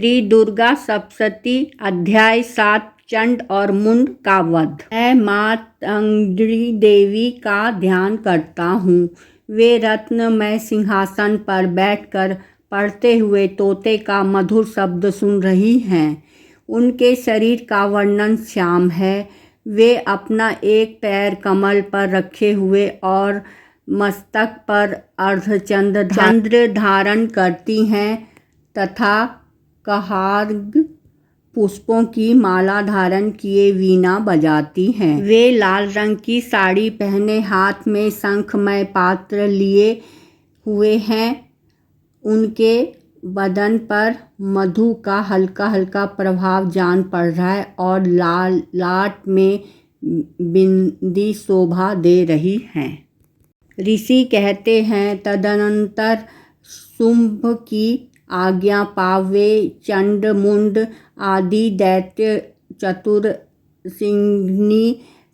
श्री दुर्गा सप्तशती अध्याय 7 चंड और मुंड का वध। मैं मातंगी देवी का ध्यान करता हूँ। वे रत्नमय सिंहासन पर बैठकर पढ़ते हुए तोते का मधुर शब्द सुन रही हैं। उनके शरीर का वर्णन श्याम है। वे अपना एक पैर कमल पर रखे हुए और मस्तक पर अर्धचंद्र धारण करती हैं तथा कहार्ग पुष्पों की माला धारण किए वीणा बजाती हैं। वे लाल रंग की साड़ी पहने हाथ में शंखमय पात्र लिए हुए हैं। उनके बदन पर मधु का हल्का हल्का प्रभाव जान पड़ रहा है और लाल लाट में बिंदी शोभा दे रही हैं। ऋषि कहते हैं, तदनंतर शुंभ की आज्ञा पावे चंड मुंड आदि दैत्य चतुरसिंघनी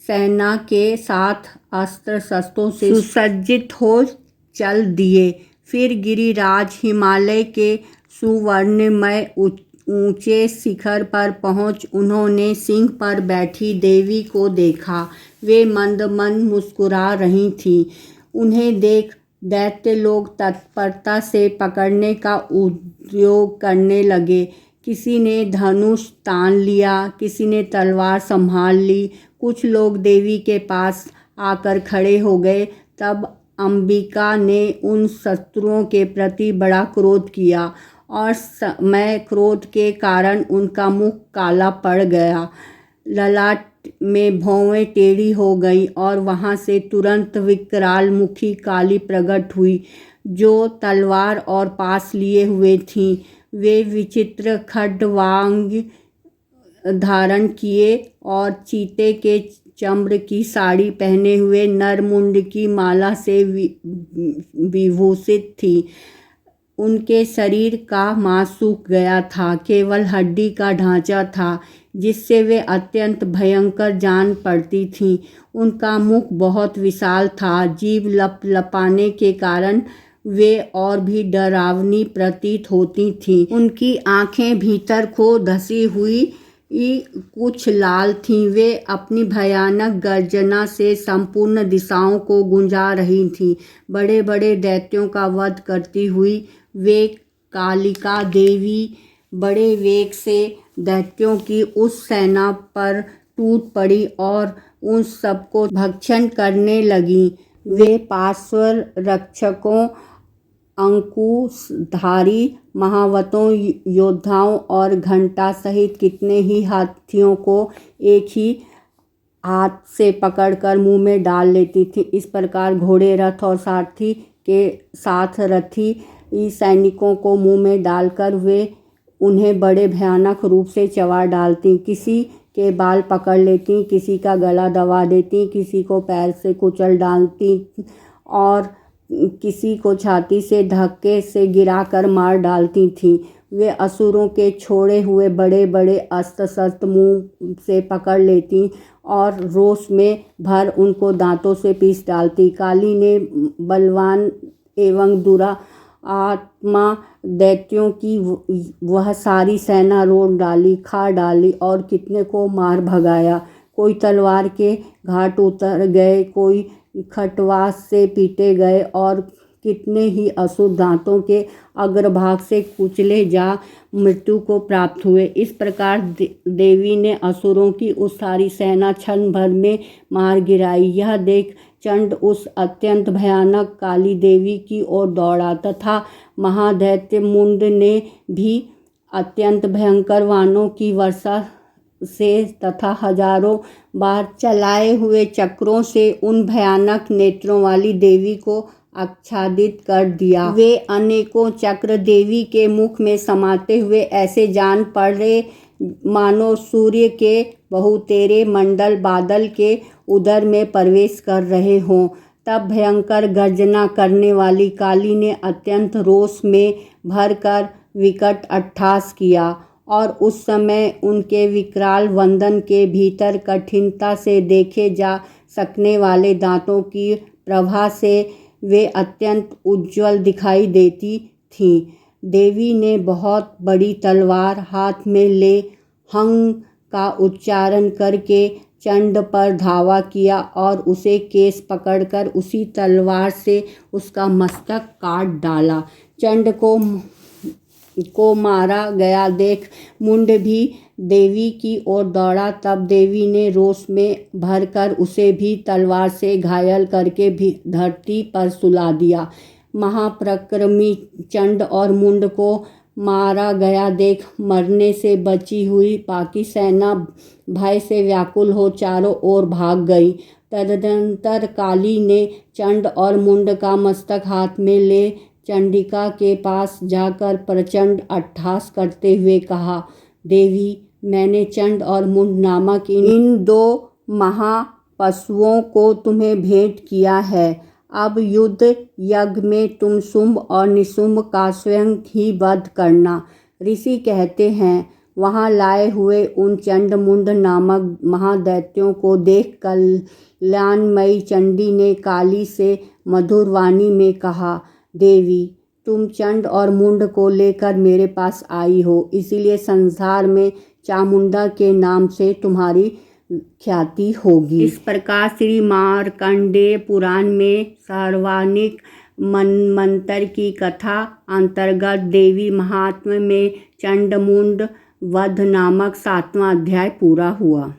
सेना के साथ अस्त्र शस्त्रों से सुसज्जित हो चल दिए। फिर गिरिराज हिमालय के सुवर्णमय ऊंचे शिखर पर पहुंच उन्होंने सिंह पर बैठी देवी को देखा। वे मंद मंद मुस्कुरा रही थीं। उन्हें देख दैत्य लोग तत्परता से पकड़ने का उद्योग करने लगे। किसी ने धनुष तान लिया, किसी ने तलवार संभाल ली। कुछ लोग देवी के पास आकर खड़े हो गए। तब अंबिका ने उन शत्रुओं के प्रति बड़ा क्रोध किया और समय क्रोध के कारण उनका मुख काला पड़ गया, ललाट में भौवें टेढ़ी हो गई और वहाँ से तुरंत विकराल मुखी काली प्रकट हुई जो तलवार और पास लिए हुए थीं। वे विचित्र खड्गवांग धारण किए और चीते के चम्र की साड़ी पहने हुए नरमुंड की माला से विभूषित थी। उनके शरीर का मांस सूख गया था, केवल हड्डी का ढांचा था जिससे वे अत्यंत भयंकर जान पड़ती थीं। उनका मुख बहुत विशाल था। जीभ लपलपाने के कारण वे और भी डरावनी प्रतीत होती थीं। उनकी आंखें भीतर को धसी हुई कुछ लाल थीं। वे अपनी भयानक गर्जना से संपूर्ण दिशाओं को गुंजा रही थीं। बड़े बड़े दैत्यों का वध करती हुई वे कालिका देवी बड़े वेग से दैत्यों की उस सेना पर टूट पड़ी और उन सबको भक्षण करने लगी। वे पार्श्व रक्षकों, अंकुशधारी महावतों, योद्धाओं और घंटा सहित कितने ही हाथियों को एक ही हाथ से पकड़कर मुंह में डाल लेती थी। इस प्रकार घोड़े, रथ और सारथी के साथ रथी सैनिकों को मुंह में डालकर वे उन्हें बड़े भयानक रूप से चबा डालती। किसी के बाल पकड़ लेती, किसी का गला दबा देती, किसी को पैर से कुचल डालती और किसी को छाती से धक्के से गिराकर मार डालती थीं। वे असुरों के छोड़े हुए बड़े बड़े अस्त्र शस्त्र मुंह से पकड़ लेती और रोष में भर उनको दांतों से पीस डालती। काली ने बलवान एवं दुरा आत्मा दैत्यों की वह सारी सेना रोक डाली, खा डाली और कितने को मार भगाया। कोई तलवार के घाट उतर गए, कोई खटवास से पीटे गए और कितने ही असुर दांतों के अग्रभाग से कुचले जा मृत्यु को प्राप्त हुए। इस प्रकार देवी ने असुरों की उस सारी सेना क्षण भर में मार गिराई। यह देख चंड उस अत्यंत भयानक काली देवी की ओर दौड़ा तथा महादैत्य मुंड ने भी अत्यंत भयंकर बाणों की वर्षा से तथा हजारों बार चलाए हुए चक्रों से उन भयानक नेत्रों वाली देवी को आच्छादित कर दिया। वे अनेकों चक्र देवी के मुख में समाते हुए ऐसे जान पड़े मानो सूर्य के बहुतेरे मंडल बादल के उदर में प्रवेश कर रहे हों। तब भयंकर गर्जना करने वाली काली ने अत्यंत रोष में भरकर विकट अट्टहास किया और उस समय उनके विकराल वदन के भीतर कठिनता से देखे जा सकने वाले दांतों की प्रभा से वे अत्यंत उज्ज्वल दिखाई देती थीं। देवी ने बहुत बड़ी तलवार हाथ में ले हंग का उच्चारण करके चंड पर धावा किया और उसे केस पकड़कर उसी तलवार से उसका मस्तक काट डाला। चंड को मारा गया देख मुंड भी देवी की ओर दौड़ा। तब देवी ने रोष में भरकर उसे भी तलवार से घायल करके भी धरती पर सुला दिया। महापराक्रमी चंड और मुंड को मारा गया देख मरने से बची हुई बाकी सेना भय से व्याकुल हो चारों ओर भाग गई। तदनंतर काली ने चंड और मुंड का मस्तक हाथ में ले चंडिका के पास जाकर प्रचंड अट्टहास करते हुए कहा, देवी, मैंने चंड और मुंड नामक इन दो महापशुओं को तुम्हें भेंट किया है। अब युद्ध यज्ञ में तुम शुंभ और निशुंभ का स्वयं ही वध करना। ऋषि कहते हैं, वहाँ लाए हुए उन चंड मुंड नामक महादैत्यों को देख कल्याणमयी चंडी ने काली से मधुर वाणी में कहा, देवी, तुम चंड और मुंड को लेकर मेरे पास आई हो, इसीलिए संसार में चामुंडा के नाम से तुम्हारी ख्याति होगी। इस प्रकार श्री मार्कंडेय पुराण में सर्वानिक मनमंत्र की कथा अंतर्गत देवी महात्म्य में चंड मुंड वध नामक 7वां अध्याय पूरा हुआ।